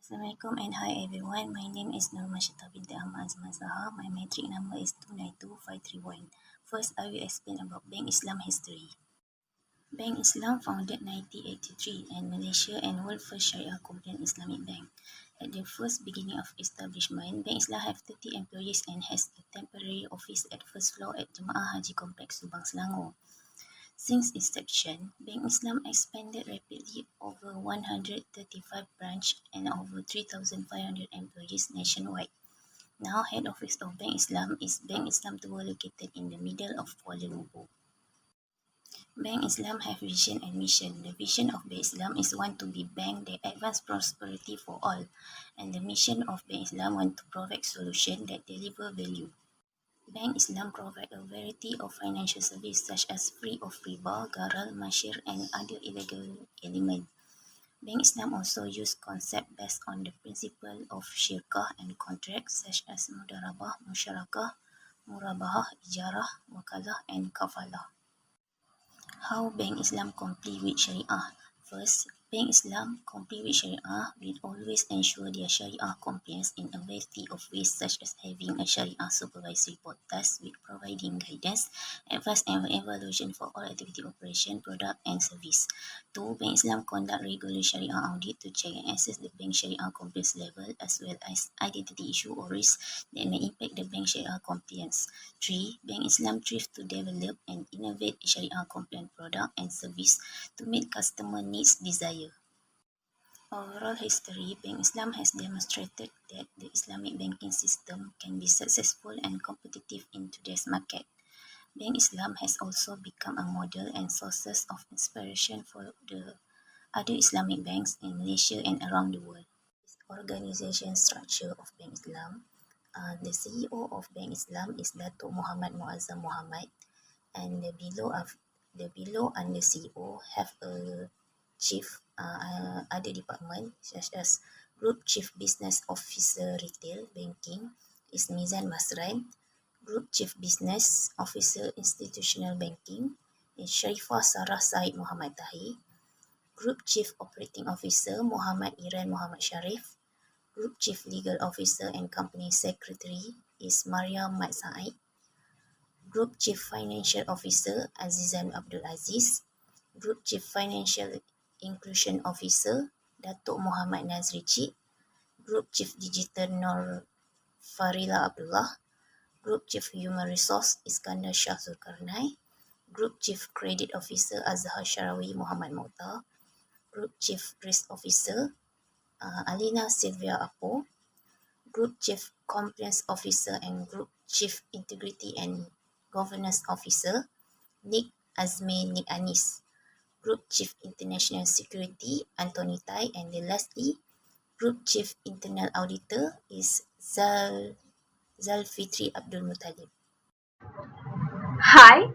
Assalamualaikum and hi everyone. My name is Nurma Shita binti Ahmad Azman Zaha. My metric number is 292531. First, I will explain about Bank Islam history. Bank Islam founded 1983 and Malaysia and world first Sharia compliant Islamic bank. At the first beginning of establishment, Bank Islam have 30 employees and has a temporary office at first floor at Jemaah Haji Complex Subang Selangor. Since inception, Bank Islam expanded rapidly over 135 branches and over 3,500 employees nationwide. Now, head office of Bank Islam is Bank Islam Tower located in the middle of Kuala Lumpur. Bank Islam have vision and mission. The vision of Bank Islam is want to be bank that advance prosperity for all, and the mission of Bank Islam want to provide solution that deliver value. Bank Islam provide a variety of financial services such as free of riba, garal, mashir and other illegal elements. Bank Islam also use concept based on the principle of syirkah and contracts such as mudarabah, musyarakah, murabahah, ijarah, wakalah and kafalah. How Bank Islam comply with Sharia? First, Bank Islam comply with Sharia will always ensure their Sharia compliance in a variety of ways such as having a Sharia supervisory board tasked with providing guidance, advice and evaluation for all activity operation, product and service. Two, Bank Islam conduct regular Sharia audit to check and assess the bank Sharia compliance level as well as identity issue or risks that may impact the bank Sharia compliance. 3. Bank Islam strives to develop and innovate Sharia compliant product and service to meet customer needs desire. Overall history, Bank Islam has demonstrated that the Islamic banking system can be successful and competitive in today's market. Bank Islam has also become a model and sources of inspiration for the other Islamic banks in Malaysia and around the world. Organization structure of Bank Islam. The CEO of Bank Islam is Datuk Muhammad Muazzam Muhammad, and the below and the CEO have a chief other department such as Group Chief Business Officer Retail Banking is Mizan Masran, Group Chief Business Officer Institutional Banking is Sharifah Sarah Said Muhammad Tahi, Group Chief Operating Officer Muhammad Iran Muhammad Sharif, Group Chief Legal Officer and Company Secretary is Maria Mat Said, Group Chief Financial Officer Azizan Abdul Aziz, Group Chief Financial Inclusion Officer Datuk Muhammad Nazri Cik, Group Chief Digital Nur Farila Abdullah, Group Chief Human Resource Iskandar Shah Zulkarnai, Group Chief Credit Officer Azhar Sharawi Muhammad Mokhtar, Group Chief Risk Officer Alina Sylvia Apo, Group Chief Compliance Officer and Group Chief Integrity and Governance Officer Nick Nick Anis, Group Chief International Security Anthony Tai, and then lastly, Group Chief Internal Auditor is Zalfitri Abdul Muttalib. Hi,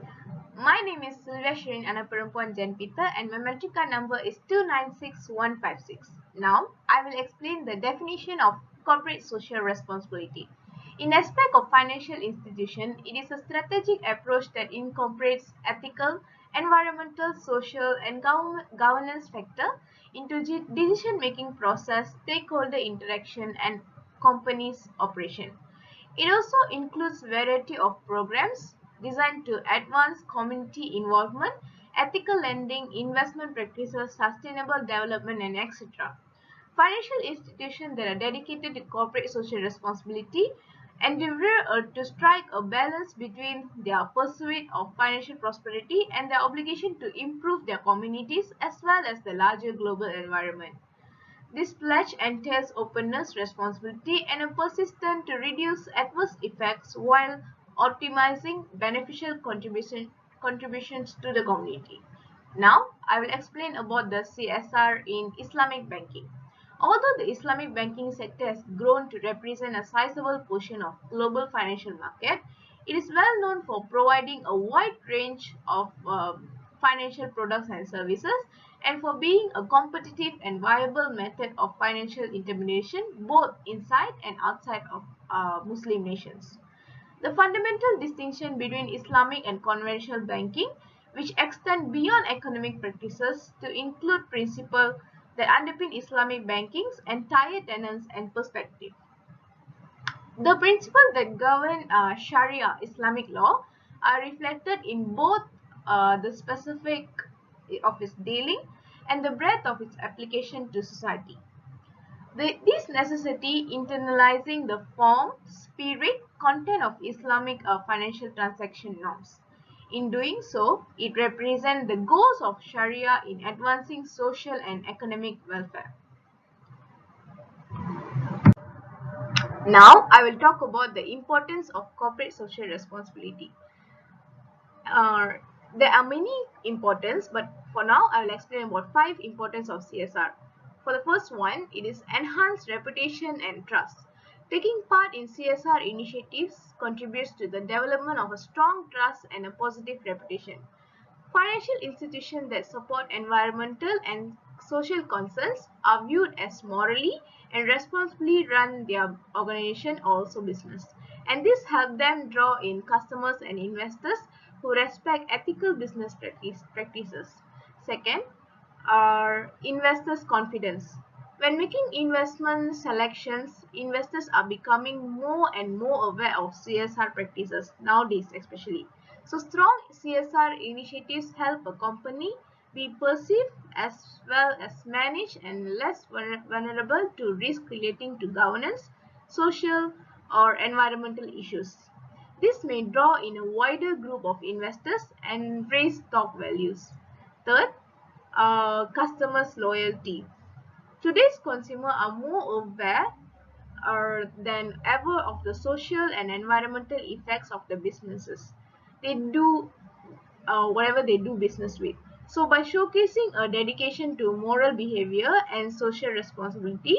my name is Sylvia Shirin Anna Perempuan Jan Peter and my matrica number is 296156. Now, I will explain the definition of corporate social responsibility. In aspect of financial institution, it is a strategic approach that incorporates ethical, environmental, social and governance factor into decision-making process, stakeholder interaction and company's operation. It also includes variety of programs designed to advance community involvement, ethical lending, investment practices, sustainable development, and etc. Financial institutions that are dedicated to corporate social responsibility endeavor to strike a balance between their pursuit of financial prosperity and their obligation to improve their communities as well as the larger global environment. This pledge entails openness, responsibility, and a persistence to reduce adverse effects while optimizing beneficial contributions to the community. Now, I will explain about the CSR in Islamic banking. Although the Islamic banking sector has grown to represent a sizable portion of global financial market, it is well known for providing a wide range of financial products and services and for being a competitive and viable method of financial intermediation both inside and outside of Muslim nations. The fundamental distinction between Islamic and conventional banking, which extend beyond economic practices to include principle that underpin Islamic banking's entire tenets and perspective. The principles that govern Sharia Islamic law are reflected in both the specific of its dealing and the breadth of its application to society. This necessity internalizing the form, spirit, content of Islamic financial transaction norms. In doing so, it represents the goals of Sharia in advancing social and economic welfare. Now, I will talk about the importance of corporate social responsibility. Uh, there are many importance, but for now, I will explain about 5 importance of CSR. For the first one, it is enhanced reputation and trust. Taking part in CSR initiatives contributes to the development of a strong trust and a positive reputation. Financial institutions that support environmental and social concerns are viewed as morally and responsibly run their organization or also business. And this helps them draw in customers and investors who respect ethical business practices. Second, are investors' confidence. When making investment selections, investors are becoming more and more aware of CSR practices nowadays, especially. So, strong CSR initiatives help a company be perceived as well as managed and less vulnerable to risk relating to governance, social, or environmental issues. This may draw in a wider group of investors and raise stock values. Third, customers' loyalty. Today's consumers are more aware than ever of the social and environmental effects of the businesses. They do whatever they do business with. So, by showcasing a dedication to moral behavior and social responsibility,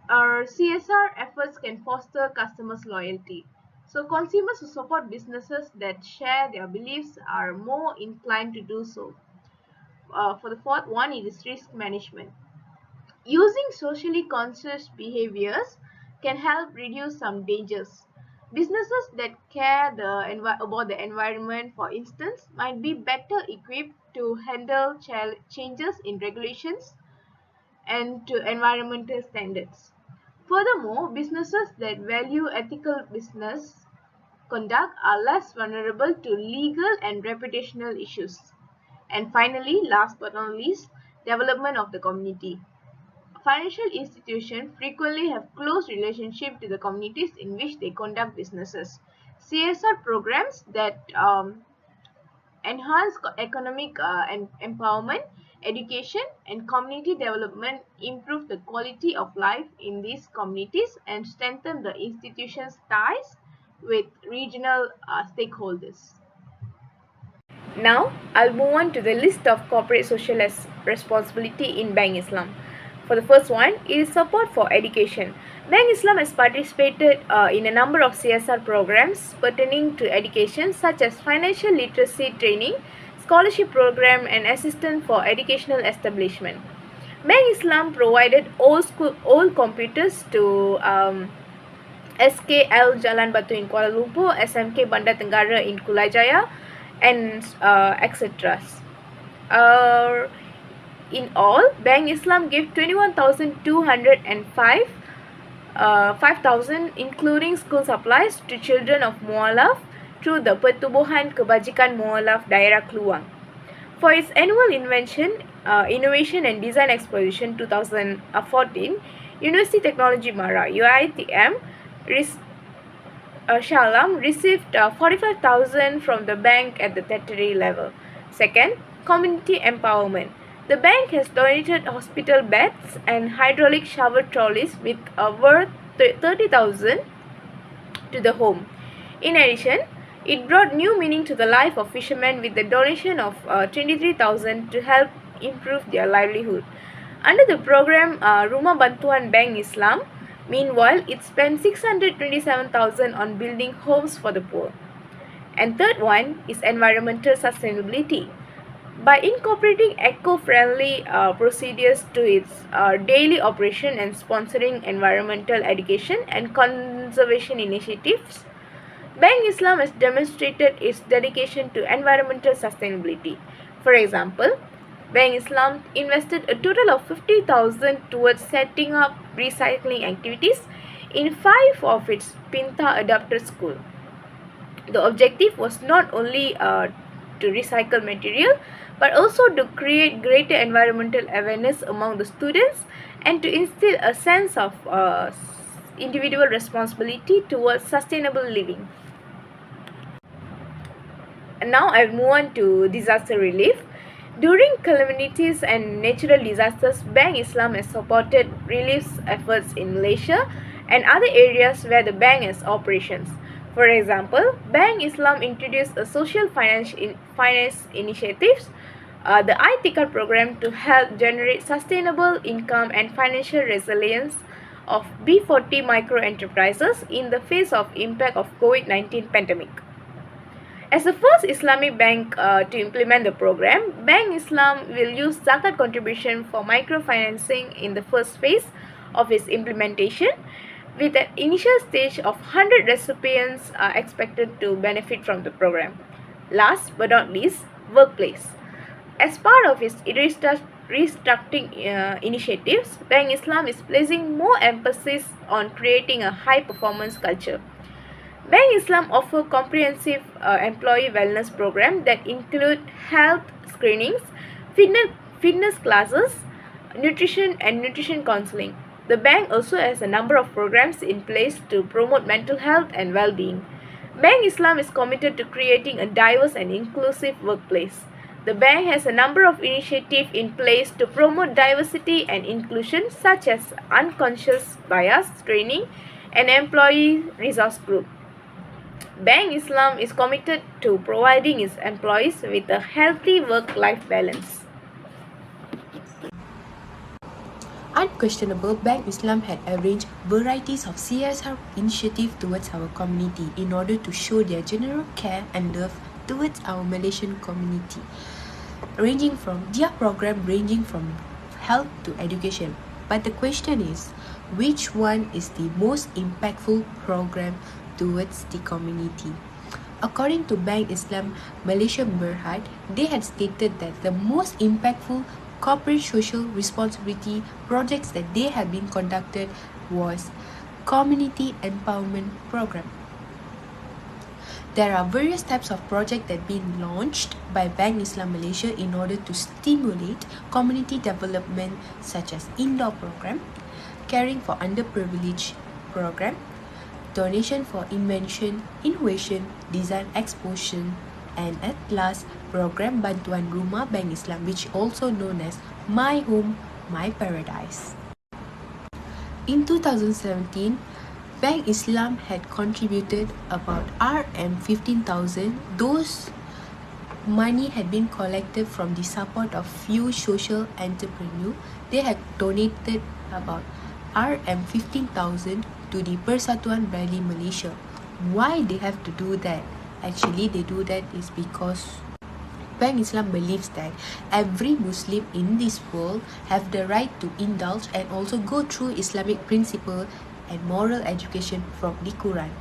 our CSR efforts can foster customers' loyalty. So, consumers who support businesses that share their beliefs are more inclined to do so. For the fourth one, it is risk management. Using socially conscious behaviors can help reduce some dangers. Businesses that care about the environment, for instance, might be better equipped to handle changes in regulations and to environmental standards. Furthermore, businesses that value ethical business conduct are less vulnerable to legal and reputational issues. And finally, last but not least, development of the community. Financial institutions frequently have close relationship to the communities in which they conduct businesses. CSR programs that enhance economic empowerment, education, and community development improve the quality of life in these communities and strengthen the institution's ties with regional stakeholders. Now, I'll move on to the list of corporate social responsibility in Bank Islam. For the first one is support for education. Bank Islam has participated in a number of CSR programs pertaining to education such as financial literacy training, scholarship program and assistance for educational establishment. Bank Islam provided all computers to SKL Jalan Batu in Kuala Lumpur, SMK Bandar Tenggara in Kulajaya, and etc. In all, Bank Islam gave 21,205 5,000 including school supplies to children of Mualaf through the Pertubuhan Kebajikan Mualaf Daerah Kluang. For its annual Innovation and Design Exposition 2014, University Technology Mara UiTM Shah Alam received 45,000 from the bank at the tertiary level. Second, community empowerment. The bank has donated hospital beds and hydraulic shower trolleys with worth 30,000 to the home. In addition, it brought new meaning to the life of fishermen with the donation of 23,000 to help improve their livelihood. Under the program Rumah Bantuan Bank Islam, meanwhile, it spent 627,000 on building homes for the poor. And third one is environmental sustainability. By incorporating eco-friendly procedures to its daily operation and sponsoring environmental education and conservation initiatives, Bank Islam has demonstrated its dedication to environmental sustainability. For example, Bank Islam invested a total of 50,000 towards setting up recycling activities in 5 of its Pinta adapted schools. The objective was not only to recycle material but also to create greater environmental awareness among the students and to instill a sense of individual responsibility towards sustainable living. And now I move on to disaster relief. During calamities and natural disasters, Bank Islam has supported relief efforts in Malaysia and other areas where the bank has operations. For example, Bank Islam introduced a social finance initiatives, the iTikat program to help generate sustainable income and financial resilience of B40 micro enterprises in the face of impact of COVID-19 pandemic. As the first Islamic bank to implement the program, Bank Islam will use zakat contribution for microfinancing in the first phase of its implementation, with an initial stage of 100 recipients expected to benefit from the program. Last but not least, workplace. As part of its restructuring initiatives, Bank Islam is placing more emphasis on creating a high-performance culture. Bank Islam offer comprehensive employee wellness program that include health screenings, fitness classes, nutrition counseling. The bank also has a number of programs in place to promote mental health and well-being. Bank Islam is committed to creating a diverse and inclusive workplace. The bank has a number of initiatives in place to promote diversity and inclusion, such as unconscious bias training and employee resource group. Bank Islam is committed to providing its employees with a healthy work-life balance. Unquestionable, Bank Islam had arranged varieties of CSR initiatives towards our community in order to show their general care and love towards our Malaysian community, ranging from health to education. But the question is, which one is the most impactful program towards the community? According to Bank Islam Malaysia Berhad, they had stated that the most impactful corporate social responsibility projects that they have been conducted was community empowerment program. There are various types of projects that have been launched by Bank Islam Malaysia in order to stimulate community development, such as indoor program, caring for underprivileged program, donation for invention, innovation, design exposition, and at last, program Bantuan Rumah Bank Islam, which also known as My Home, My Paradise. In 2017, Bank Islam had contributed about RM15,000. Those money had been collected from the support of few social entrepreneurs. They had donated about RM15,000 to the Persatuan Bradley Malaysia. Why they have to do that? Actually, they do that is because Bank Islam believes that every Muslim in this world have the right to indulge and also go through Islamic principle and moral education from the Quran.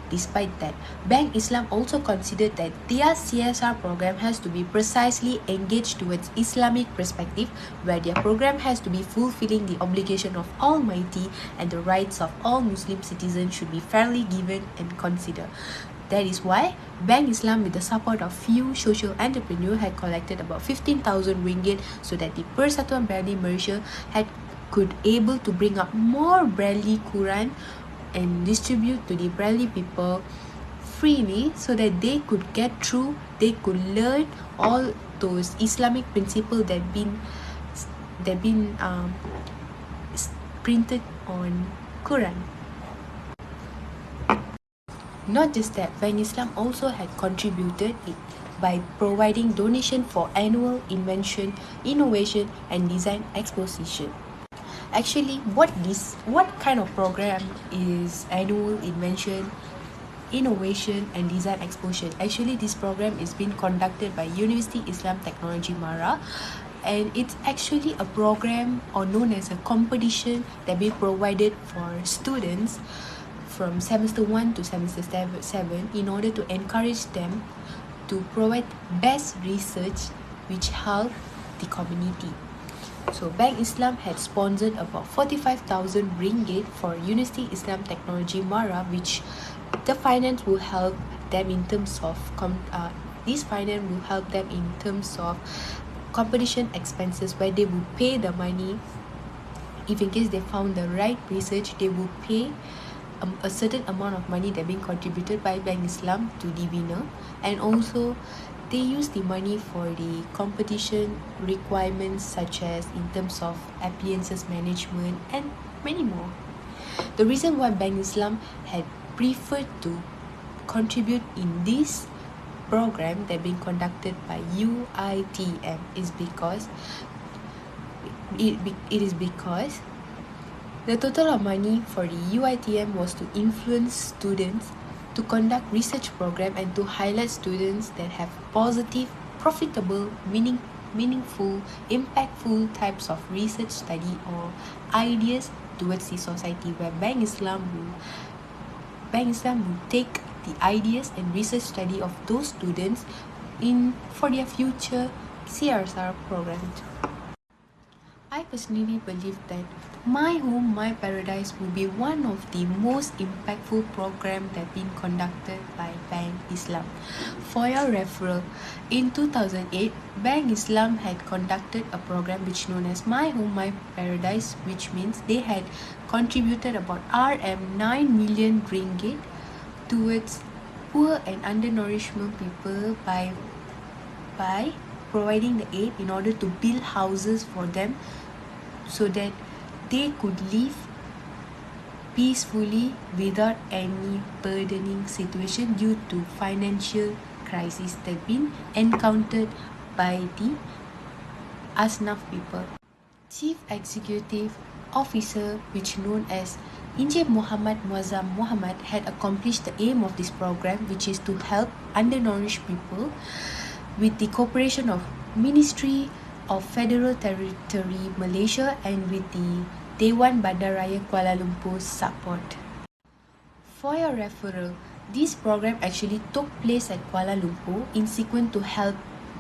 Despite that, Bank Islam also considered that their CSR program has to be precisely engaged towards Islamic perspective, where their program has to be fulfilling the obligation of Almighty and the rights of all Muslim citizens should be fairly given and considered. That is why Bank Islam, with the support of few social entrepreneurs, had collected about 15,000 ringgit so that the Persatuan Bradley Malaysia could able to bring up more Bradley Quran and distribute to the Bradley people freely so that they could get through, they could learn all those Islamic principles that been printed on Quran. Not just that, Bank Islam also had contributed by providing donation for annual invention, innovation and design exposition. Actually, what kind of program is annual invention, innovation and design exposition? Actually, this program is being conducted by University Islam Technology Mara, and it's actually a program or known as a competition that be provided for students from semester 1 to semester 7 in order to encourage them to provide best research which help the community. So Bank Islam had sponsored about 45,000 ringgit for University Islam Technology Mara, which the finance will help them in terms of this finance will help them in terms of competition expenses, where they will pay the money. If in case they found the right research, they will pay a certain amount of money that being contributed by Bank Islam to the winner, and also they use the money for the competition requirements, such as in terms of appliances management and many more. The reason why Bank Islam had preferred to contribute in this program that being conducted by UITM is because the total of money for the UITM was to influence students to conduct research program and to highlight students that have positive, profitable, meaningful, impactful types of research study or ideas towards the society, where Bank Islam will take the ideas and research study of those students for their future CSR programs. I personally believe that My Home, My Paradise will be one of the most impactful programs that been conducted by Bank Islam. For your referral, in 2008, Bank Islam had conducted a program which known as My Home, My Paradise, which means they had contributed about RM 9 million ringgit towards poor and undernourishment people by providing the aid in order to build houses for them, so that they could live peacefully without any burdening situation due to financial crisis that been encountered by the Asnaf people. Chief Executive Officer, which known as Encik Muhammad Muazzam Muhammad, had accomplished the aim of this program, which is to help undernourished people with the cooperation of Ministry of Federal Territory Malaysia and with the Dewan Bandaraya Kuala Lumpur support. For your referral, this program actually took place at Kuala Lumpur in sequence to help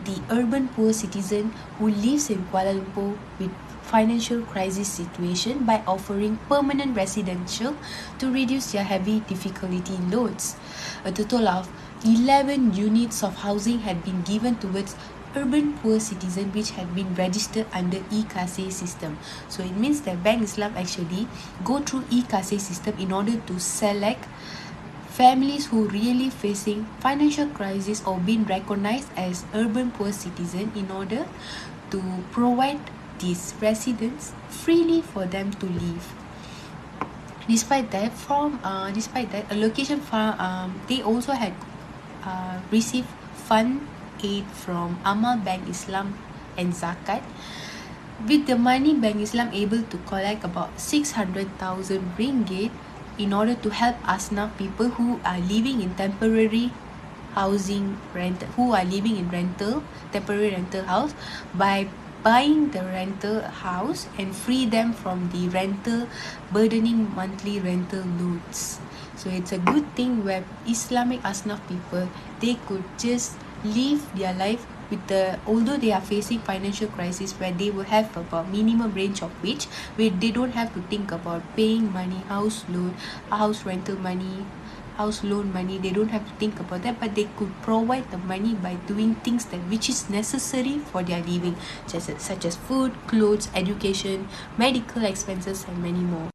the urban poor citizen who lives in Kuala Lumpur with financial crisis situation by offering permanent residential to reduce their heavy difficulty loads. A total of 11 units of housing had been given towards urban poor citizen, which had been registered under e-Kasih system. So it means that Bank Islam actually go through e-Kasih system in order to select families who really facing financial crisis or being recognized as urban poor citizen, in order to provide these residents freely for them to live. Despite that, allocation they also had received fund aid from Amal Bank Islam and Zakat. With the money, Bank Islam able to collect about 600,000 ringgit in order to help Asnaf people who are living in temporary temporary rental house, by buying the rental house and free them from the burdening monthly rental loads. So it's a good thing where Islamic Asnaf people, they could just live their life although they are facing financial crisis, where they will have about minimum range of wage, where they don't have to think about paying money, house rental money, house loan money. They don't have to think about that, but they could provide the money by doing things which is necessary for their living, such as food, clothes, education, medical expenses, and many more.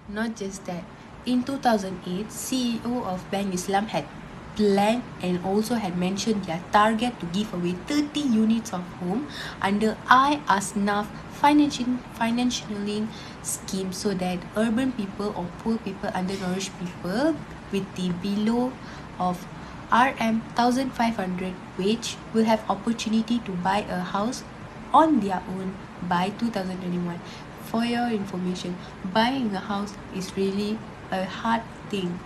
Not just that, in 2008, CEO of Bank Islam had planned and also had mentioned their target to give away 30 units of home under iAsnaf financially scheme, so that urban people or poor people, undernourished people with the below of RM 1,500 wage will have opportunity to buy a house on their own by 2021. For your information, buying a house is really a hard thing.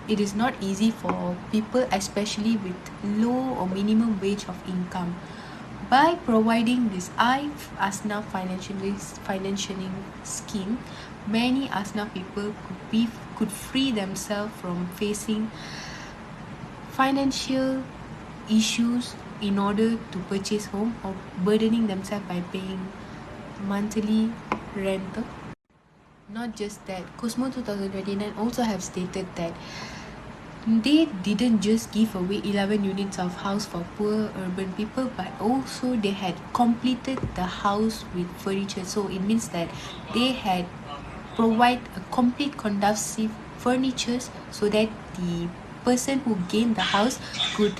It is not easy for people, especially with low or minimum wage of income. By providing this iAsnaf financially scheme, many Asnaf people could free themselves from facing financial issues in order to purchase home or burdening themselves by paying monthly rental. Not just that, Cosmo 2029 also have stated that they didn't just give away 11 units of house for poor urban people, but also they had completed the house with furniture. So it means that they had provide a complete conducive furnitures so that the person who gained the house could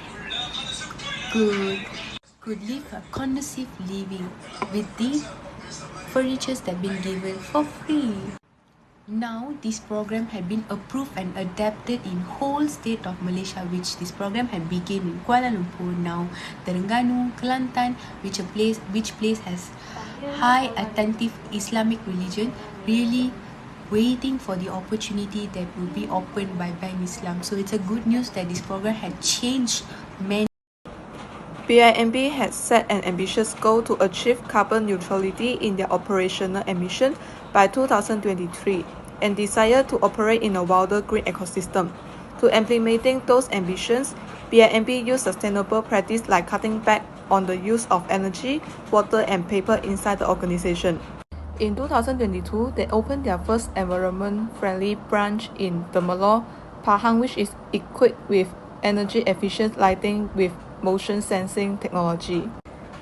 could live a conducive living with the furnitures that been given for free. Now, this program had been approved and adapted in whole state of Malaysia, which this program had begun in Kuala Lumpur, now Terengganu, Kelantan, which place has high attentive Islamic religion, really waiting for the opportunity that will be opened by Bank Islam. So it's a good news that this program had changed many. BIMB has set an ambitious goal to achieve carbon neutrality in their operational emission by 2023 and desire to operate in a wilder green ecosystem. To implementing those ambitions, BIMB used sustainable practice like cutting back on the use of energy, water and paper inside the organization. In 2022, they opened their first environment-friendly branch in Temelor, Pahang, which is equipped with energy-efficient lighting with motion sensing technology.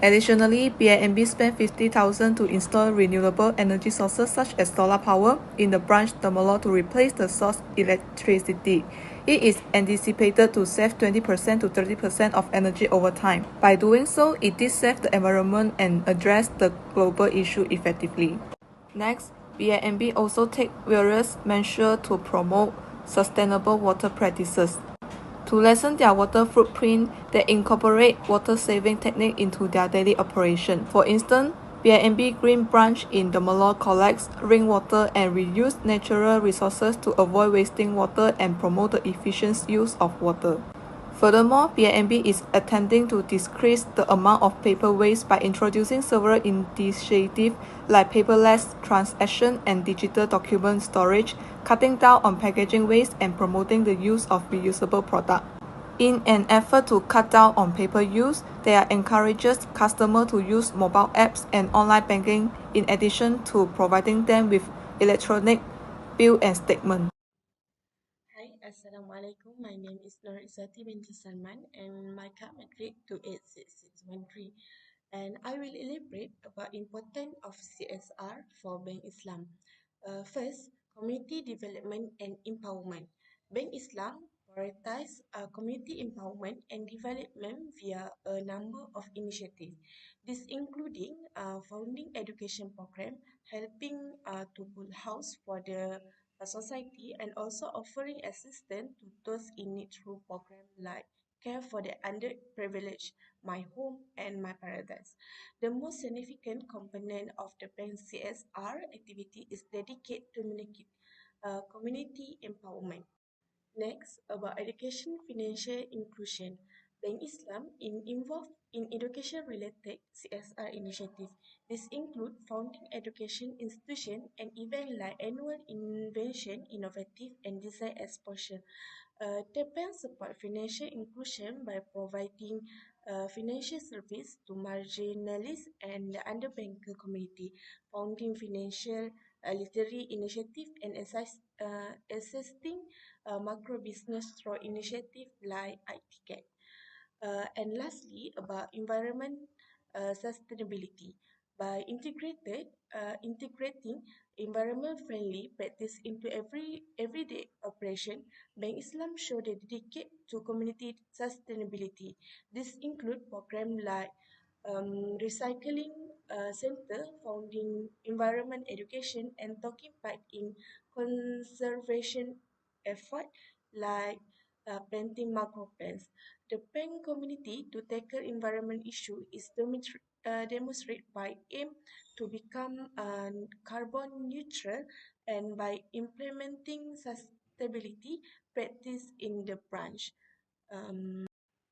Additionally, BIMB spent 50,000 to install renewable energy sources such as solar power in the branch Temelor to replace the source electricity. It is anticipated to save 20% to 30% of energy over time. By doing so, it did save the environment and address the global issue effectively. Next, BIMB also take various measures to promote sustainable water practices. To lessen their water footprint, they incorporate water-saving technique into their daily operation. For instance, BIMB Green Branch in Temelor collects rainwater and reuse natural resources to avoid wasting water and promote the efficient use of water. Furthermore, BIMB is attempting to decrease the amount of paper waste by introducing several initiatives like paperless transaction and digital document storage, cutting down on packaging waste and promoting the use of reusable products. In an effort to cut down on paper use, they are encourages customers to use mobile apps and online banking in addition to providing them with electronic bill and statement. Hi, Assalamualaikum. My name is Nur Izzati binti Salman and my card matric 286613. And I will elaborate about importance of CSR for Bank Islam. First, community development and empowerment. Bank Islam prioritize community empowerment and development via a number of initiatives. This including founding education program, helping to build house for the society and also offering assistance to those in need through programs like Care for the Underprivileged, My Home, and My Paradise. The most significant component of the bank's CSR activity is dedicated to community empowerment. Next, about education financial inclusion. Bank Islam involved in education-related CSR initiatives. This include founding education institution and events like annual invention, innovative and design exposure. The bank support financial inclusion by providing financial service to marginalized and the underbanked community, founding financial literary initiative and assisting macro business through initiative like ITCAT. And lastly, about environment sustainability. By integrating environment-friendly practice into everyday operation, Bank Islam show they dedicate to community sustainability. This include program like recycling center, founding environment education, and taking part in conservation effort like planting macro plants. The bank community to tackle environment issue is demonstrated by aim to become carbon neutral and by implementing sustainability practice in the branch.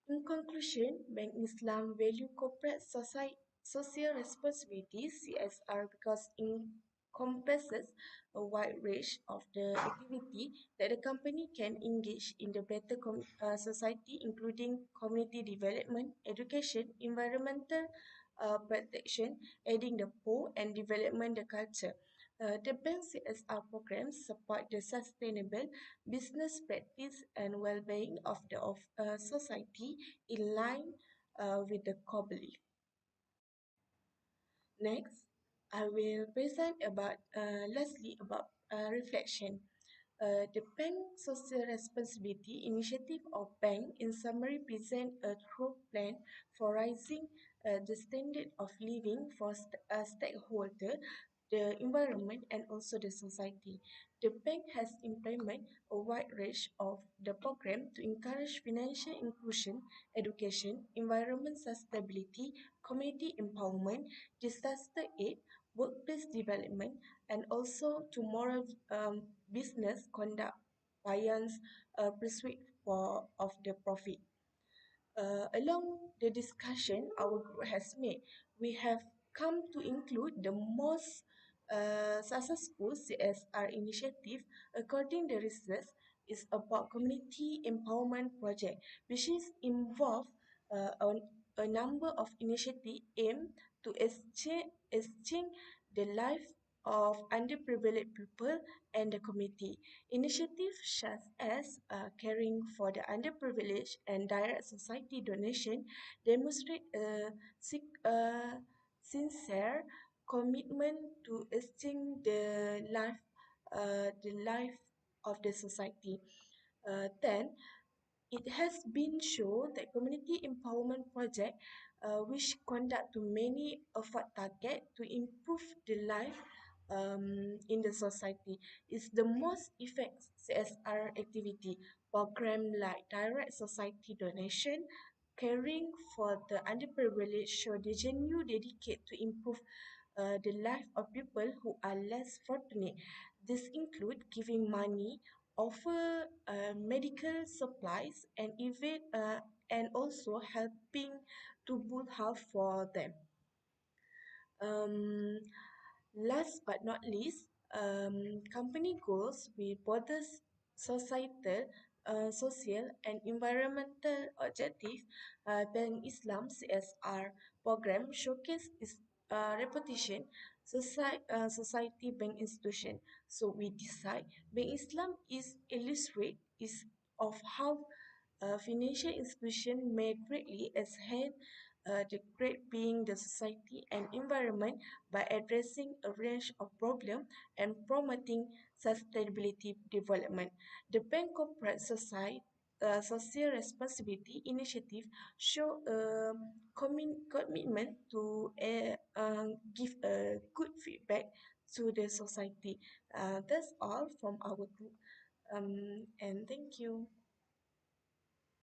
In conclusion, Bank Islam value corporate social responsibility (CSR) because encompasses a wide range of the activity that the company can engage in the better society, including community development, education, environmental protection, aiding the poor, and development the culture. The bank CSR programs support the sustainable business practice and well-being of the society in line with the core belief. Next, I will present about lastly about reflection. The Bank Social Responsibility Initiative of Bank in summary present a thorough plan for raising the standard of living for stakeholder, the environment and also the society. The bank has implemented a wide range of the program to encourage financial inclusion, education, environment sustainability, community empowerment, disaster aid, workplace development, and also to moral business conduct beyond pursuit of the profit. Along the discussion our group has made, we have come to include the most successful CSR initiative according to research is about community empowerment project, which is involved a number of initiatives aimed to exchange the life of underprivileged people and the community. Initiatives such as caring for the underprivileged and direct society donation demonstrate a sincere commitment to exchange the life of the society. Then it has been shown that community empowerment project, which conduct to many effort target to improve the life in the society, is the most effective CSR activity. Program like direct society donation, caring for the underprivileged show the genuine dedicate to improve the life of people who are less fortunate. This include giving money, offer medical supplies, and also helping to build house for them. Um, Last but not least, company goals with both the societal, social, and environmental objectives. Bank Islam CSR program showcase its reputation society bank institution. So we decide Bank Islam is illustrate is of how financial institution may greatly enhance the great being the society and environment by addressing a range of problems and promoting sustainability development. The bank corporate society social responsibility initiative show a commitment to give a good feedback to the society. That's all from our group. And thank you.